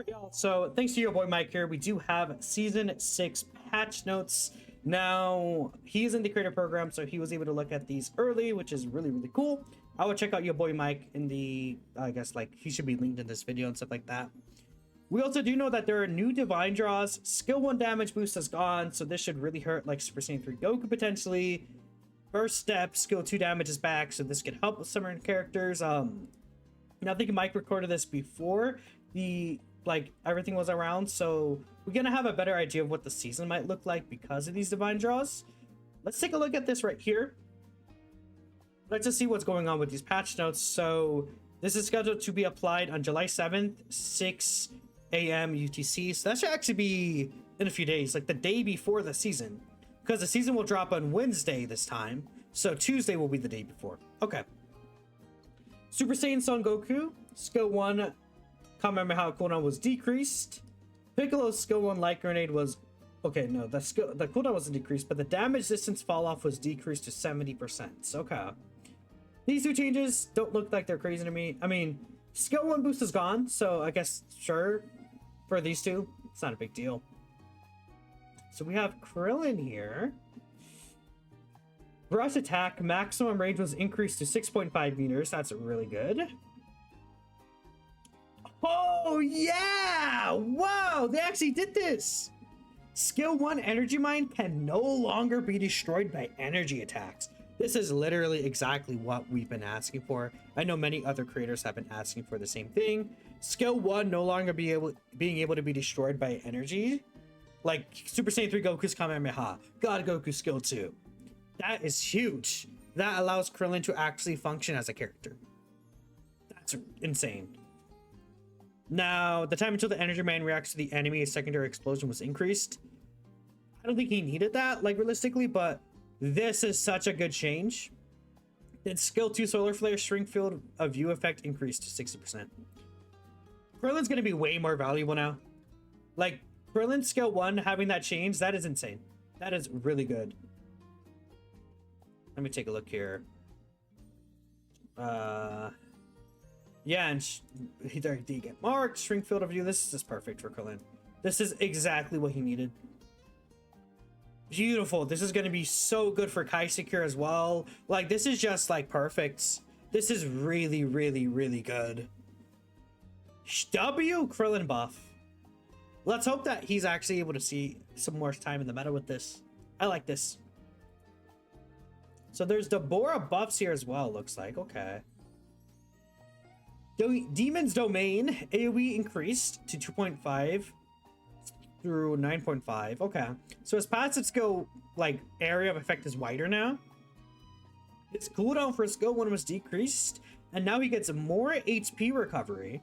Alright, y'all. So thanks to your boy Mike here, we do have season 6 patch notes. Now, he's in the creator program, so he was able to look at these early, which is really, really cool. I would check out your boy Mike in the, I guess, like, he should be linked in this video and stuff like that. We also do know that there are new divine draws. Skill 1 damage boost is gone, so this should really hurt, like, Super Saiyan 3 Goku potentially. First step, skill 2 damage is back, so this could help with some characters. Now, I think Mike recorded this before everything was around, so we're gonna have a better idea of what the season might look like because of these divine draws. Let's take a look at this right here. Let's just see what's going on with these patch notes. So this is scheduled to be applied on July 7th, 6 a.m. UTC. So that should actually be in a few days, like the day before the season, because the season will drop on Wednesday this time, so Tuesday will be the day before. Okay. Super Saiyan Son Goku, skill 1 Kamehameha cooldown was decreased. Piccolo's skill 1 light grenade was okay. No, the cooldown wasn't decreased, but the damage distance fall off was decreased to 70%. Okay, these two changes don't look like they're crazy to me. I mean, skill 1 boost is gone, so I guess sure for these two, it's not a big deal. So we have Krillin here. Rush attack maximum range was increased to 6.5 meters. That's really good. Oh yeah! Wow, they actually did this! Skill 1 Energy Mine can no longer be destroyed by energy attacks. This is literally exactly what we've been asking for. I know many other creators have been asking for the same thing. Skill 1 no longer being able to be destroyed by energy. Like Super Saiyan 3 Goku's Kamehameha, God Goku skill 2. That is huge. That allows Krillin to actually function as a character. That's insane. Now, the time until the Energy Man reacts to the enemy's secondary explosion was increased. I don't think he needed that, like, realistically, but this is such a good change. Then skill 2 Solar Flare shrink field of view effect increased to 60%. Krillin's going to be way more valuable now. Like, Krillin skill 1 having that change, that is insane. That is really good. Let me take a look here. Yeah, and he did get marked. Shrink field of view. This is perfect for Krillin. This is exactly what he needed. Beautiful. This is going to be so good for Kai Secure as well. Like, this is just, like, perfect. This is really, really, really good. W Krillin buff. Let's hope that he's actually able to see some more time in the meta with this. I like this. So there's Dabura buffs here as well, looks like. Okay. Demon's Domain AoE increased to 2.5 through 9.5. Okay, so his passive skill, like, area of effect is wider now. His cooldown for skill 1 was decreased, and now he gets more HP recovery.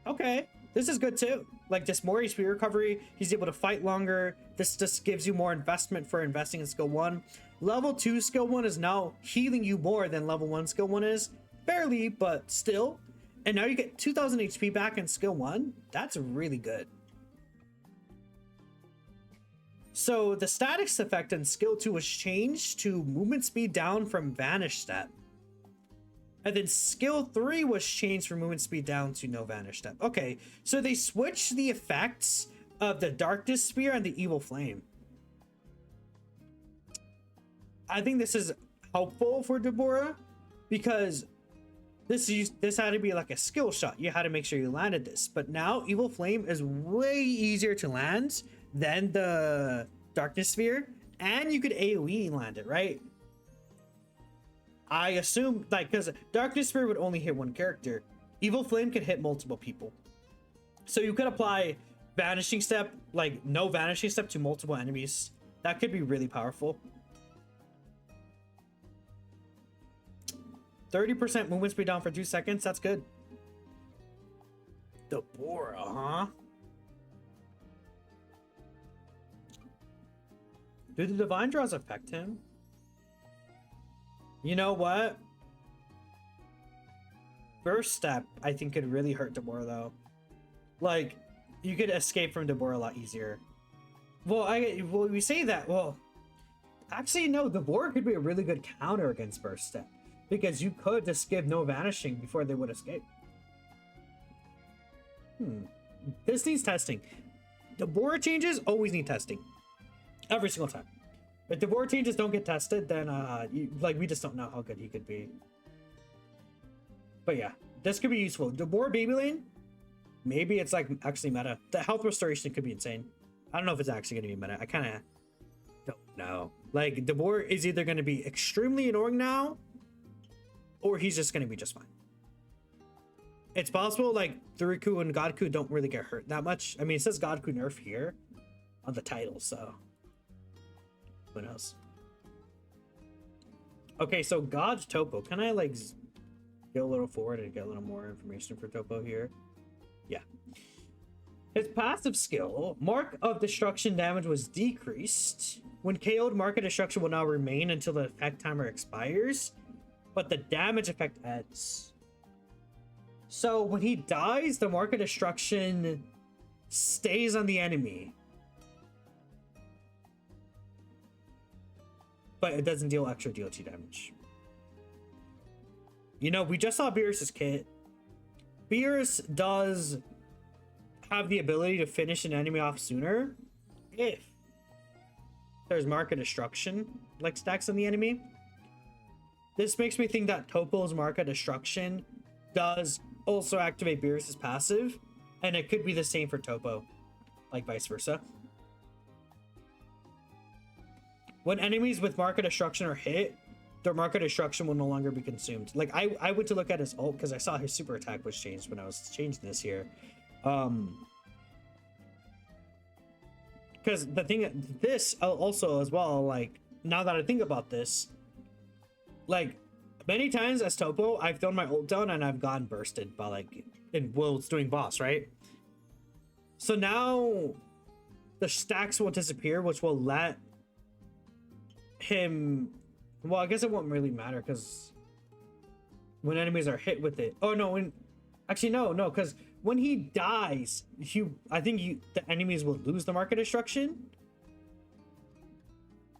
Okay, this is good too. Like, just more HP recovery. He's able to fight longer. This just gives you more investment for investing in skill 1. Level 2 skill 1 is now healing you more than level 1 skill 1 is. Barely, but still. And now you get 2000 HP back in skill 1. That's really good. So the statics effect in skill 2 was changed to movement speed down from vanish step. And then skill 3 was changed from movement speed down to no vanish step. Okay, so they switched the effects of the darkness spear and the evil flame. I think this is helpful for Dabura because this had to be like a skill shot. You had to make sure you landed this. But now Evil Flame is way easier to land than the Darkness Sphere. And you could AoE land it, right? I assume, like, because Darkness Sphere would only hit one character. Evil Flame could hit multiple people. So you could apply Vanishing Step, like no Vanishing Step to multiple enemies. That could be really powerful. 30% movement speed down for 2 seconds. That's good. Dabura, huh? Do the divine draws affect him? You know what? First step, I think, could really hurt Dabura, though. Like, you could escape from Dabura a lot easier. Well, we say that. Well, actually, no. Dabura could be a really good counter against Burst Step. Because you could just give no vanishing before they would escape. This needs testing. Dabura changes always need testing. Every single time. If Dabura changes don't get tested, then we just don't know how good he could be. But yeah, this could be useful. Dabura Baby Lane, maybe it's like actually meta. The health restoration could be insane. I don't know if it's actually going to be meta. I kind of don't know. Like, Dabura is either going to be extremely annoying now, or he's just going to be just fine. It's possible, like, Thuriku and Godku don't really get hurt that much. I mean, it says Godku nerf here on the title, so who knows? Okay, so God Toppo. Can I, like, go a little forward and get a little more information for Toppo here? Yeah. His passive skill, Mark of Destruction damage, was decreased. When KO'd, Mark of Destruction will now remain until the effect timer expires, but the damage effect ends. So when he dies, the Mark of Destruction stays on the enemy, but it doesn't deal extra DLT damage. You know, we just saw Beerus's kit. Beerus does have the ability to finish an enemy off sooner if there's Mark of Destruction like stacks on the enemy. This makes me think that Toppo's Mark of Destruction does also activate Beerus's passive, and it could be the same for Toppo, like vice versa. When enemies with Mark of Destruction are hit, their Mark of Destruction will no longer be consumed. Like, I went to look at his ult because I saw his super attack was changed when I was changing this here. Because the thing, this also as well, like, now that I think about this, like, many times as Toppo, I've thrown my ult down and I've gotten bursted by, like, in Will's doing boss, right? So now the stacks will disappear, which will let him, well, I guess it won't really matter because when enemies are hit with it, oh no, actually no, because when he dies, I think the enemies will lose the Mark of Destruction.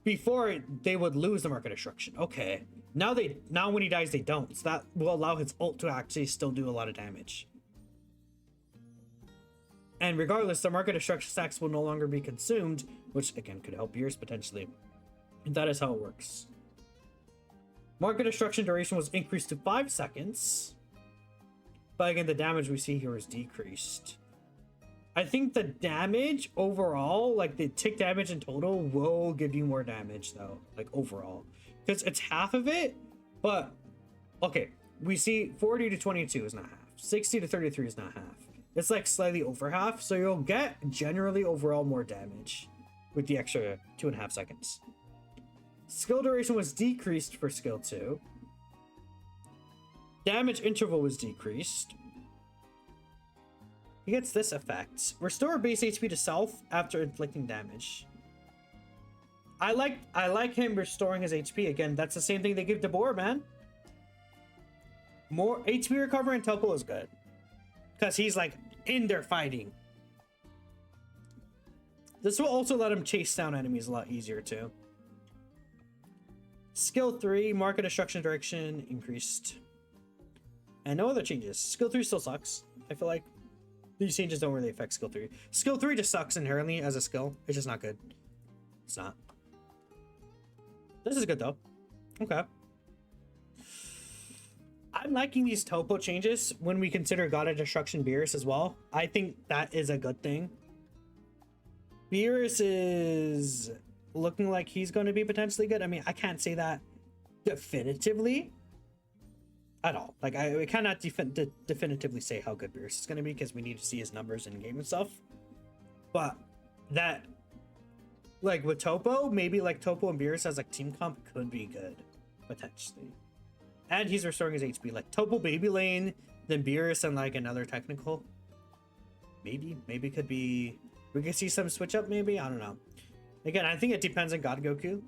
Before they would lose the Mark of Destruction. Okay. Now when he dies, they don't. So that will allow his ult to actually still do a lot of damage. And regardless, the Mark of Destruction stacks will no longer be consumed, which again could help yours potentially. And that is how it works. Mark of Destruction duration was increased to 5 seconds. But again, the damage we see here is decreased. I think the damage overall, like the tick damage in total, will give you more damage though, like overall. Because it's half of it, but okay, we see 40 to 22 is not half. 60 to 33 is not half. It's like slightly over half, so you'll get generally overall more damage with the extra 2.5 seconds. Skill duration was decreased for skill 2. Damage interval was decreased. He gets this effect. Restore base HP to self after inflicting damage. I like him restoring his HP. Again, that's the same thing they give Dabura, man. More HP recovery in Toppo is good. Because he's like in there fighting. This will also let him chase down enemies a lot easier too. Skill 3, Mark of Destruction direction increased. And no other changes. Skill 3 still sucks. I feel like these changes don't really affect skill 3. Skill 3 just sucks inherently as a skill. It's just not good. It's not. This is good though. Okay. I'm liking these Toppo changes when we consider God of Destruction Beerus as well. I think that is a good thing. Beerus is looking like he's going to be potentially good. I mean, I can't say that definitively at all. Like, I cannot definitively say how good Beerus is going to be because we need to see his numbers in game and stuff. But that, like with Toppo, maybe like Toppo and Beerus as like team comp could be good potentially. And he's restoring his HP, like Toppo Baby Lane, then Beerus and like another technical. Maybe could be, we could see some switch up maybe, I don't know. Again, I think it depends on God Goku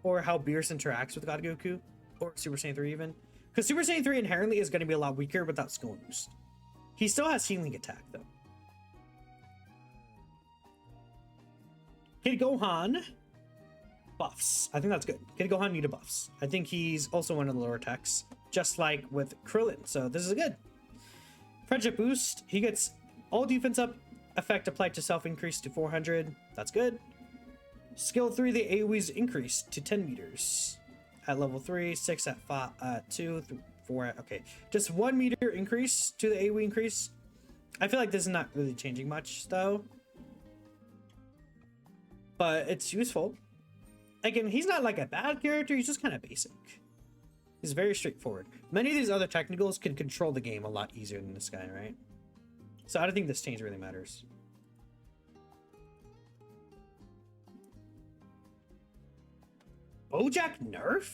or how Beerus interacts with God Goku or Super Saiyan 3 even. Because Super Saiyan 3 inherently is going to be a lot weaker without skill boost. He still has healing attack though. Kid Gohan buffs. I think that's good. Kid Gohan needed buffs. I think he's also one of the lower techs, just like with Krillin. So this is good. Friendship boost. He gets all defense up effect applied to self increased to 400. That's good. Skill 3, the AoE's increased to 10 meters at level 3, 6 at 5, 2, 4 at, okay. Just 1 meter increase to the AoE increase. I feel like this is not really changing much though, but it's useful. Again, he's not like a bad character, he's just kind of basic. He's very straightforward. Many of these other technicals can control the game a lot easier than this guy, right? So I don't think this change really matters. Bojack nerf?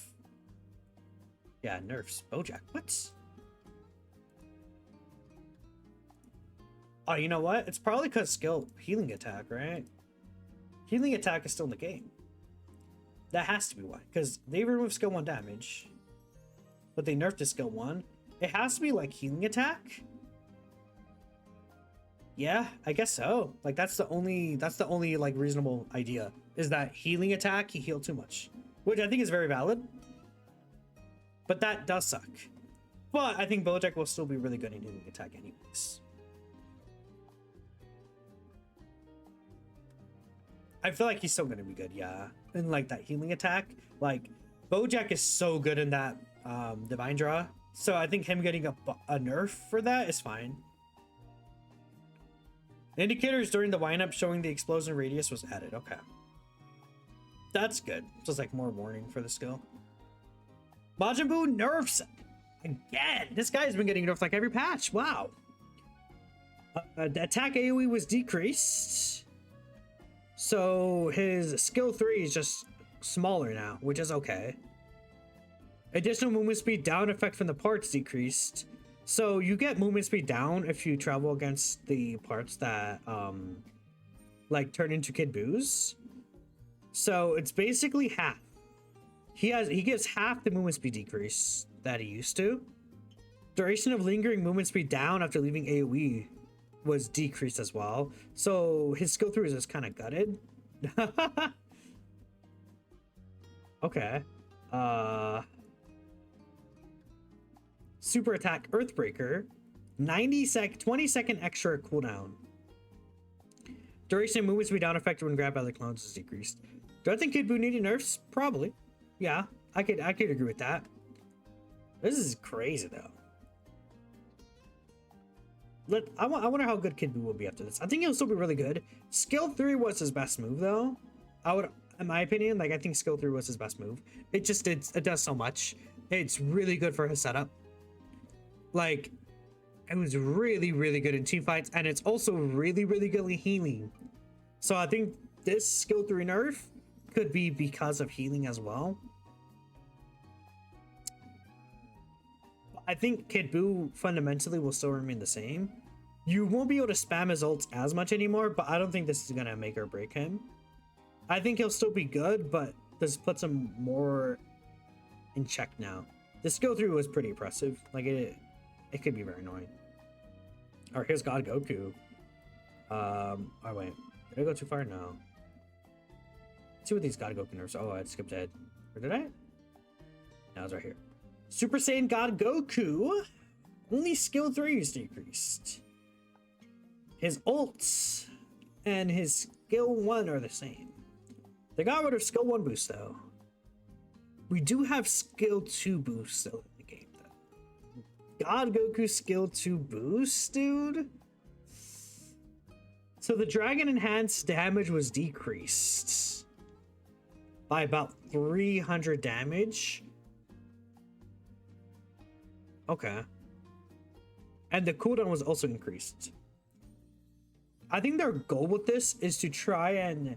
Yeah, nerfs. Bojack. What? Oh, you know what? It's probably because skill healing attack, right? Healing attack is still in the game. That has to be why. Because they removed skill 1 damage, but they nerfed to skill 1. It has to be like healing attack. Yeah, I guess so. Like that's the only like reasonable idea is that healing attack, he healed too much, which I think is very valid. But that does suck. But I think Bojack will still be really good in healing attack anyways. I feel like he's still gonna be good, yeah. And like that healing attack, like Bojack is so good in that divine draw. So I think him getting a nerf for that is fine. Indicators during the windup showing the explosion radius was added. Okay. That's good. So it's like more warning for the skill. Majin Buu nerfs again. This guy's been getting nerfed like every patch. Wow. The attack AoE was decreased. So his skill 3 is just smaller now, which is okay. Additional movement speed down effect from the parts decreased. So you get movement speed down if you travel against the parts that like turn into Kid Buu's. So it's basically half. He gets half the movement speed decrease that he used to. Duration of lingering movement speed down after leaving AoE was decreased as well. So his skill 3 is just kind of gutted. Okay. Super attack Earthbreaker, 20-second extra cooldown. Duration of movement speed down effect when grabbed by the clones is decreased. Do I think Kid Buu needed nerfs? Probably. Yeah, I could agree with that. This is crazy though. I wonder how good Kid Buu will be after this. I think he'll still be really good. Skill 3 was his best move though. In my opinion, like I think skill 3 was his best move. It does so much. It's really good for his setup. Like, it was really, really good in team fights, and it's also really, really good at healing. So I think this skill 3 nerf could be because of healing as well. I think Kid Buu fundamentally will still remain the same. You won't be able to spam his ults as much anymore, but I don't think this is gonna make or break him. I think he'll still be good, but this puts him more in check now. The skill 3 was pretty impressive. Like it could be very annoying. Alright, here's God Goku. Oh wait, did I go too far? No. Let's see what these God Goku nerfs. Oh, I skipped ahead. Or did I? No, it's right here. Super Saiyan God Goku. Only skill 3 is decreased. His ults and his skill 1 are the same. They got rid of skill 1 boost though. We do have skill 2 boost still in the game though. God Goku skill 2 boost, dude. So the dragon enhanced damage was decreased by about 300 damage. Okay. And the cooldown was also increased. I think their goal with this is to try and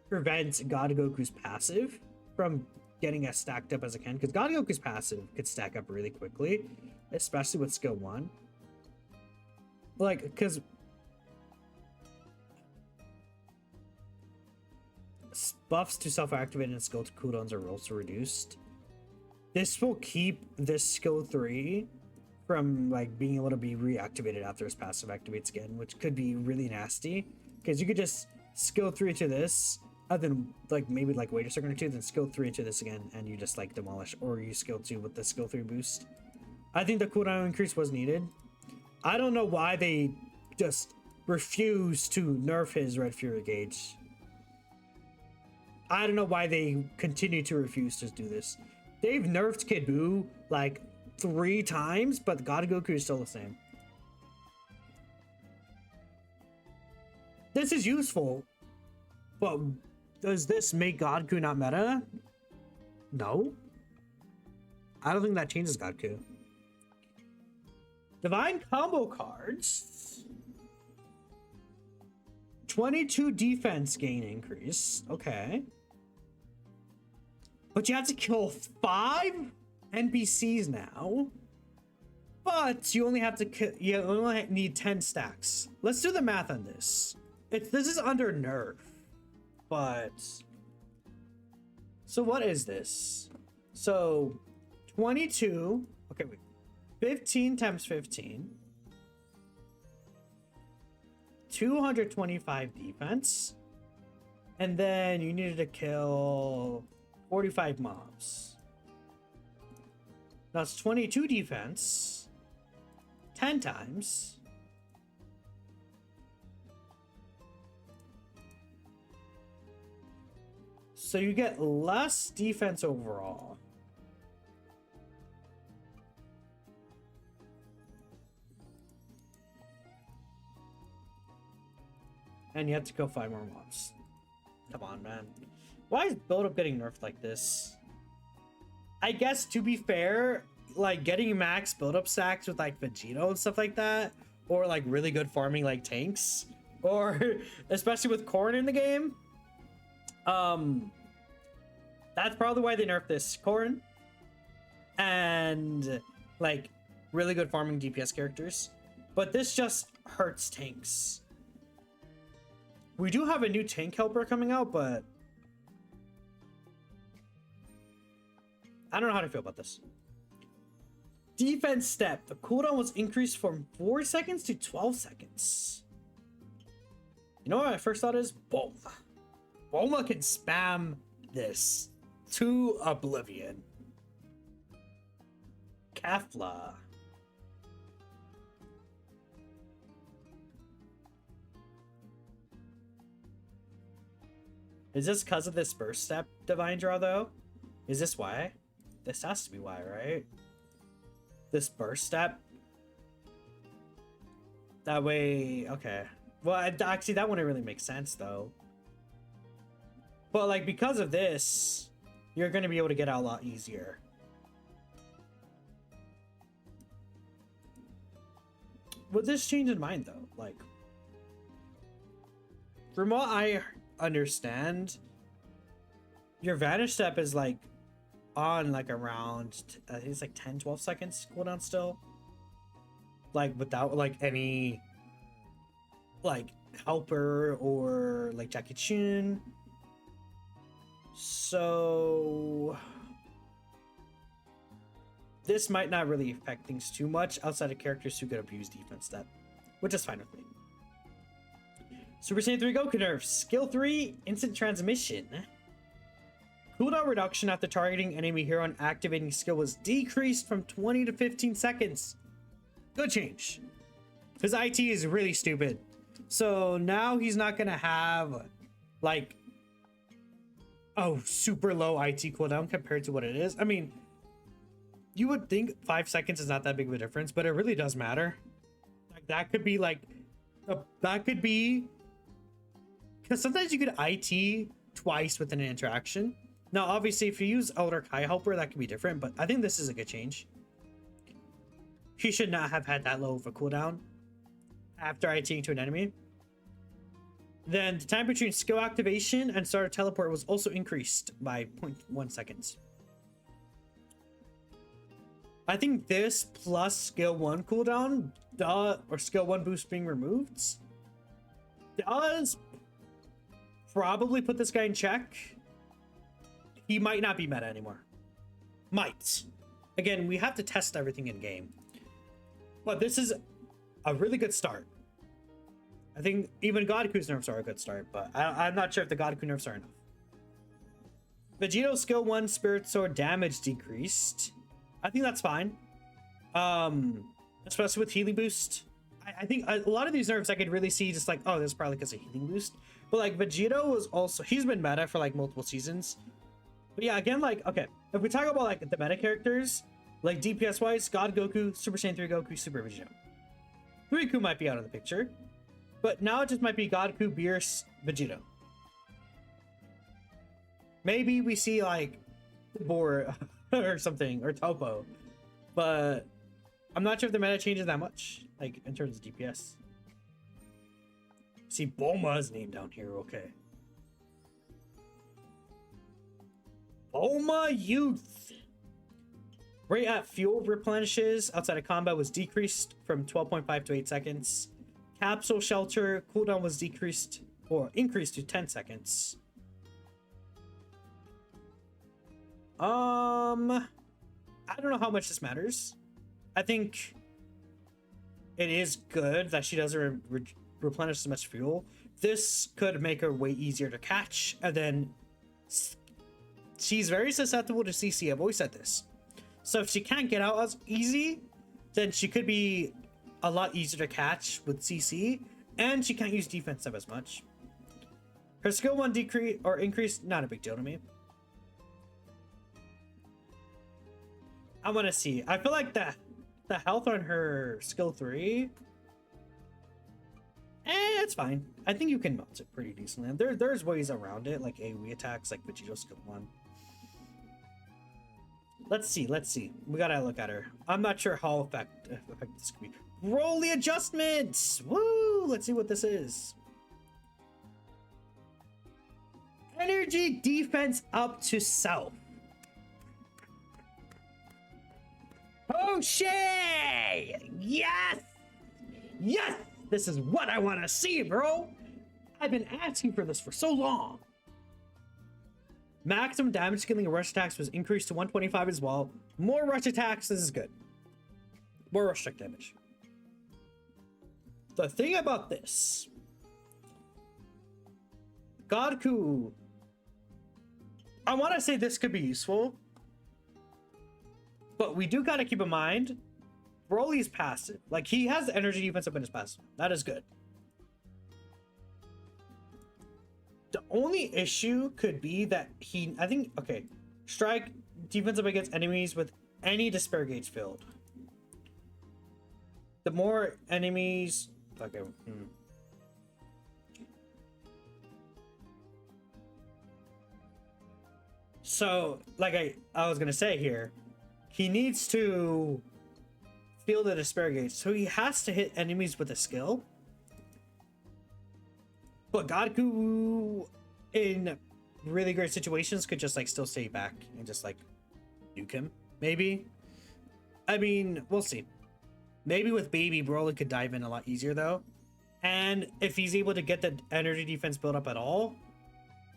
prevent God Goku's passive from getting as stacked up as it can, because God Goku's passive could stack up really quickly, especially with skill 1. Like, because buffs to self-activate and skill cooldowns are also reduced. This will keep this skill 3 from like being able to be reactivated after his passive activates again, which could be really nasty, because you could just skill 3 to this, and then like maybe like wait a second or two, then skill 3 into this again, and you just like demolish, or you skill 2 with the skill 3 boost. I think the cooldown increase was needed. I don't know why they just refuse to nerf his Red Fury gauge. I don't know why they continue to refuse to do this. They've nerfed Kid Buu like 3 times, but God Goku is still the same. This is useful, but does this make Goku not meta? No. I don't think that changes Goku. Divine combo cards. 22 defense gain increase. Okay. But you have to kill 5 NPCs now. But you only have to you only need 10 stacks. Let's do the math on this. This is under nerf. But so what is this? So 22. Okay, wait. 15 times 15. 225 defense. And then you needed to kill 45 mobs. That's 22 defense. 10 times. So you get less defense overall. And you have to kill 5 more mobs. Come on, man. Why is build-up getting nerfed like this? I guess, to be fair, like, getting max build-up stacks with, like, Vegeta and stuff like that, or, like, really good farming, like, tanks, or, especially with Corn in the game, that's probably why they nerfed this. Corn, and, like, really good farming DPS characters. But this just hurts tanks. We do have a new tank helper coming out, but I don't know how to feel about this. Defense step. The cooldown was increased from 4 seconds to 12 seconds. You know what my first thought is? Bulma. Bulma can spam this to oblivion. Kefla. Is this because of this burst step divine draw though? Is this why? This has to be why, right? This burst step. That way, okay. Well, actually, that wouldn't really make sense though. But like, because of this, you're going to be able to get out a lot easier. Would this change in mind though? Like, from what I understand, your vanish step is like on like around, I think it's like 10-12 seconds cooldown still, like without like any like helper or like Gekishin. So this might not really affect things too much outside of characters who could abuse defense step, which is fine with me. Super Saiyan 3 Goku nerfs. Skill 3, instant transmission. Cooldown reduction after targeting enemy hero and activating skill was decreased from 20 to 15 seconds. Good change. His IT is really stupid. So now he's not going to have like a super low IT cooldown compared to what it is. I mean, you would think 5 seconds is not that big of a difference, but it really does matter. Like that could be like, that could be, because sometimes you could IT twice with an interaction. Now, obviously, if you use Elder Kai Helper, that could be different, but I think this is a good change. He should not have had that low of a cooldown after ITing to an enemy. Then the time between skill activation and start of teleport was also increased by 0.1 seconds. I think this plus skill 1 cooldown, or skill 1 boost being removed, does probably put this guy in check. He might not be meta anymore. Might. Again, we have to test everything in game. But this is a really good start. I think even Goku's nerfs are a good start, but I'm not sure if the Goku nerfs are enough. Vegeta's skill 1 Spirit Sword damage decreased. I think that's fine. Especially with Healing Boost. I think a lot of these nerfs I could really see just like, oh, this is probably because of healing boost. But like Vegeta was also, he's been meta for like multiple seasons. But yeah, again, like, okay, if we talk about like the meta characters, like DPS wise, God Goku, Super Saiyan 3 Goku, Super Vegeta. Riku might be out of the picture, but now it just might be Goku, Beerus, Vegeta. Maybe we see like Dabura or something, or Toppo, but I'm not sure if the meta changes that much, like in terms of DPS. See Bulma's name down here, okay. Bulma Youth. Rate at fuel replenishes outside of combat was decreased from 12.5 to 8 seconds. Capsule shelter cooldown was decreased or increased to 10 seconds. I don't know how much this matters. I think it is good that she doesn't replenish as much fuel. This could make her way easier to catch, and then she's very susceptible to CC. I've always said this. So if she can't get out as easy, then she could be a lot easier to catch with CC, and she can't use defensive as much. Her skill 1 decrease or increase, not a big deal to me. I want to see. I feel like the health on her skill 3, it's fine. I think you can melt it pretty decently. There's ways around it, like AoE attacks, like Vegeta's skill 1. Let's see. We gotta look at her. I'm not sure how effective this could be. Broly adjustments! Woo! Let's see what this is. Energy defense up to south. Oh shit! Yes! Yes! This is what I want to see, bro! I've been asking for this for so long. Maximum damage scaling of rush attacks was increased to 125 as well. More rush attacks, this is good. More rush attack damage. The thing about this, Goku, I want to say this could be useful, but we do gotta keep in mind, Broly's passive. Like, he has the energy defense up in his passive. That is good. The only issue could be that I think, okay, strike defensive against enemies with any despair gauge filled. The more enemies, okay. So, like I was gonna say here, he needs to feel the despair gauge, so he has to hit enemies with a skill. But Goku, in really great situations, could just like still stay back and just like nuke him. Maybe. I mean, we'll see. Maybe with Baby, Broly could dive in a lot easier though. And if he's able to get the energy defense built up at all,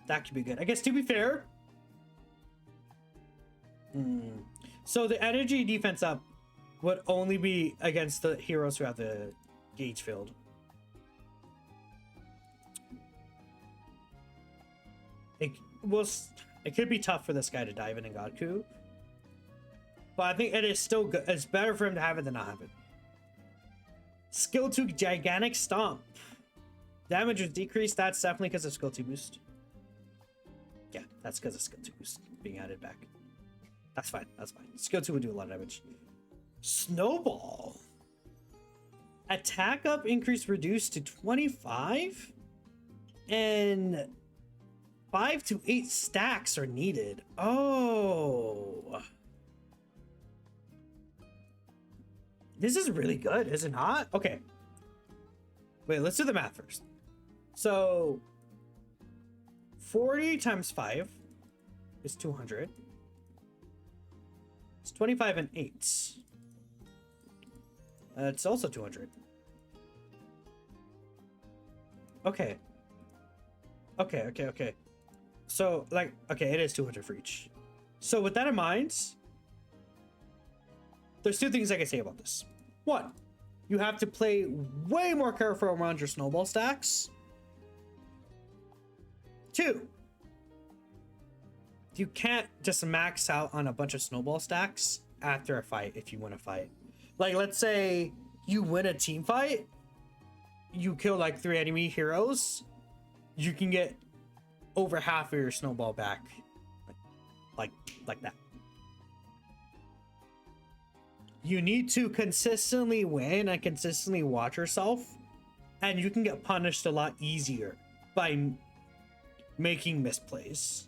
that could be good. I guess to be fair. So the energy defense up would only be against the heroes who have the gauge filled. It could be tough for this guy to dive in Goku, but I think it is still good. It's better for him to have it than not have it. Skill 2 gigantic stomp. Damage was decreased. That's definitely because of skill 2 boost. Yeah, that's because of skill 2 boost being added back. That's fine. That's fine. Skill 2 would do a lot of damage. Snowball. Attack up increase reduced to 25, and 5 to 8 stacks are needed. Oh. This is really good, is it not? Okay. Wait, let's do the math first. So 40 times 5 is 200. It's 25 and 8. It's also 200. Okay. Okay. So, like, okay, it is 200 for each. So with that in mind, there's two things I can say about this. One, you have to play way more careful around your snowball stacks. Two, you can't just max out on a bunch of snowball stacks after a fight if you win a fight. Like, let's say you win a team fight you kill like 3 enemy heroes, you can get over half of your snowball back. Like that. You need to consistently win and consistently watch yourself, and you can get punished a lot easier by making misplays.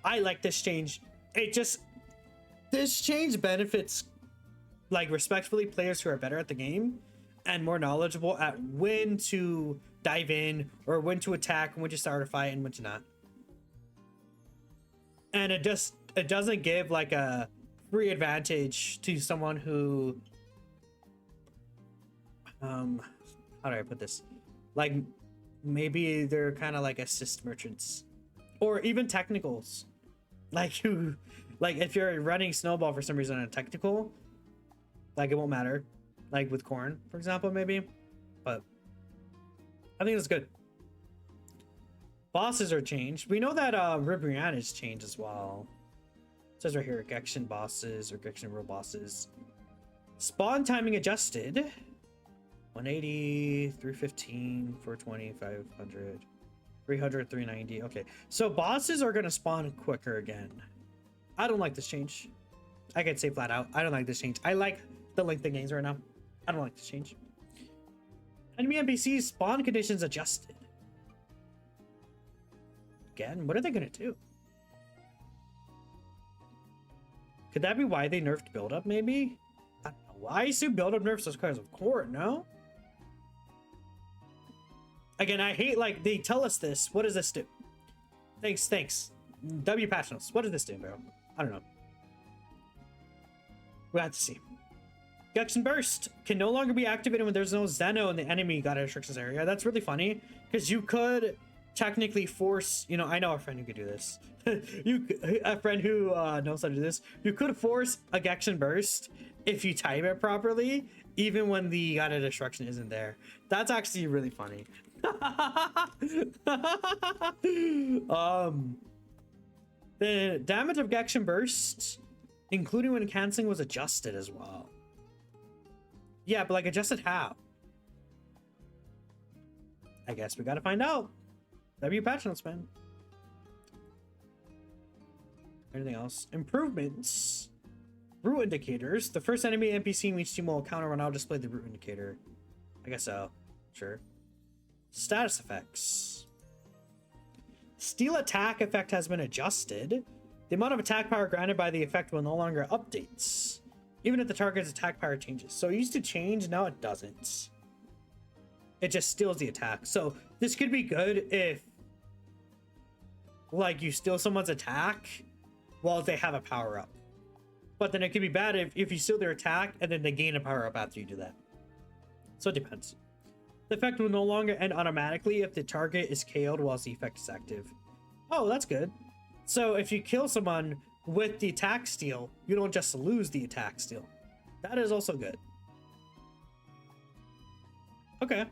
I like this change. This change benefits, like, respectfully, players who are better at the game and more knowledgeable at when to dive in or when to attack and when to start a fight and when to not. And it doesn't give like a free advantage to someone who how do I put this, like maybe they're kind of like assist merchants or even technicals, like who, like if you're running snowball for some reason on a technical, like it won't matter, like with corn for example maybe, but I think it's good. Bosses are changed. We know that Ribrianne is changed as well. It says right here, Gekishin bosses or Gekishin real bosses. Spawn timing adjusted. 180, 315, 420, 500, 300, 390. Okay, so bosses are gonna spawn quicker again. I don't like this change. I can say flat out, I don't like this change. I like the length of games right now. I don't like this change. Enemy NPCs spawn conditions adjusted. Again, what are they gonna do? Could that be why they nerfed build-up, maybe? I don't know. I assume build-up nerfs was because of core, no? Again, I hate, like, they tell us this. What does this do? Thanks. W patch notes. What does this do, bro? I don't know. We'll have to see. Gekishin Burst can no longer be activated when there's no Zeno and the enemy got a restrictions area. That's really funny, because you could technically force, you know, I know a friend who could do this. A friend who knows how to do this. You could force a Gekishin Burst if you time it properly, even when the God of Destruction isn't there. That's actually really funny. The damage of Gekishin Burst, including when canceling, was adjusted as well. Yeah, but like adjusted how? I guess we gotta find out. W patch notes, man. Anything else? Improvements. Root indicators. The first enemy NPC in each team will counter will now display the root indicator. I guess so. Sure. Status effects. Steel attack effect has been adjusted. The amount of attack power granted by the effect will no longer updates, even if the target's attack power changes. So it used to change, now it doesn't. It just steals the attack. So this could be good if, like, you steal someone's attack while they have a power up. But then it could be bad if you steal their attack and then they gain a power up after you do that. So it depends. The effect will no longer end automatically if the target is KO'd whilst the effect is active. Oh, that's good. So if you kill someone with the attack steal, you don't just lose the attack steal. That is also good. Okay.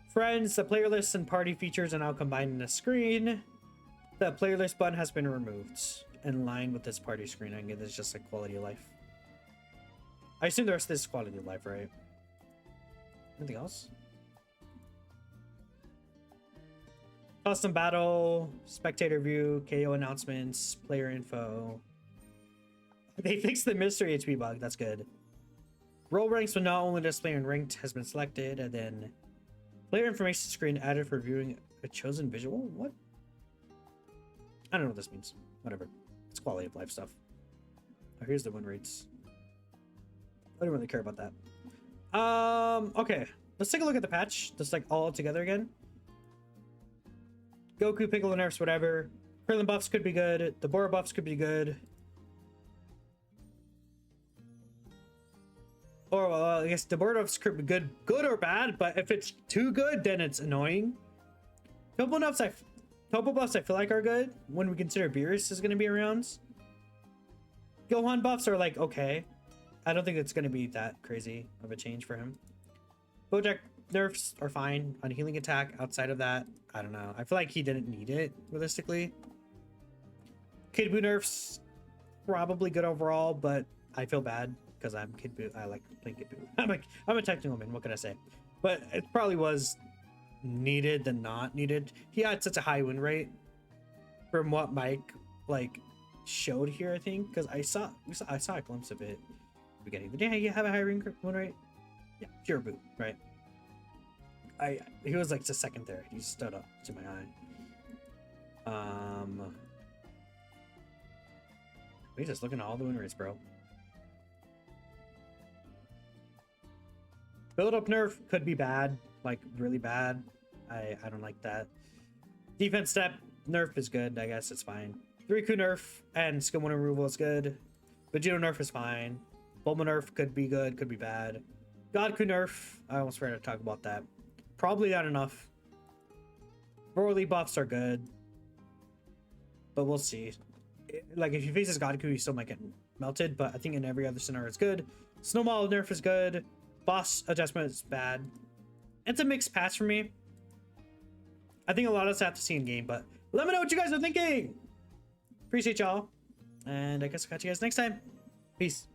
Friends, the player list and party features are now combined in a screen. The player list button has been removed in line with this party screen. I guess it's just like quality of life. I assume the rest of this is quality of life, right? Anything else? Custom battle, spectator view, KO announcements, player info. They fixed the mystery HP bug. That's good. Role ranks will not only display in ranked has been selected, and then player information screen added for viewing a chosen visual. What? I don't know what this means. Whatever. It's quality of life stuff. Oh, here's the win rates. I don't really care about that. Okay. Let's take a look at the patch. Just like all together again. Goku, Piccolo nerfs, whatever. Krillin buffs could be good. Dabura buffs could be good. Or I guess Dabura buffs could be good or bad, but if it's too good, then it's annoying. Toppo buffs I feel like are good when we consider Beerus is going to be around. Gohan buffs are like okay. I don't think it's going to be that crazy of a change for him. Bojack nerfs are fine on healing attack. Outside of that, I don't know. I feel like he didn't need it realistically. Kid Buu nerfs probably good overall, but I feel bad because I'm Kid Buu. I like playing Kid Buu. I'm a technical man. What can I say? But it probably was needed than not needed. He had such a high win rate from what Mike like showed here, I think, because I saw a glimpse of it at the beginning. Did you have a high win rate? Yeah, pure Buu, right? He was like the second there. He stood up to my eye. We just looking at all the win rates, bro. Build up nerf could be bad, like really bad. I don't like that. Defense step nerf is good. I guess it's fine. 3-coup nerf and skill 1 removal is good. Vegeta nerf is fine. Bulma nerf could be good, could be bad. Goku nerf, I almost forgot to talk about that. Probably not enough. Broly buffs are good, but we'll see. Like if he faces Goku, he still might get melted, but I think in every other scenario it's good. Snowball nerf is good. Boss adjustment is bad. It's a mixed patch for me. I think a lot of us have to see in game, but let me know what you guys are thinking. Appreciate y'all, and I guess I'll catch you guys next time. Peace.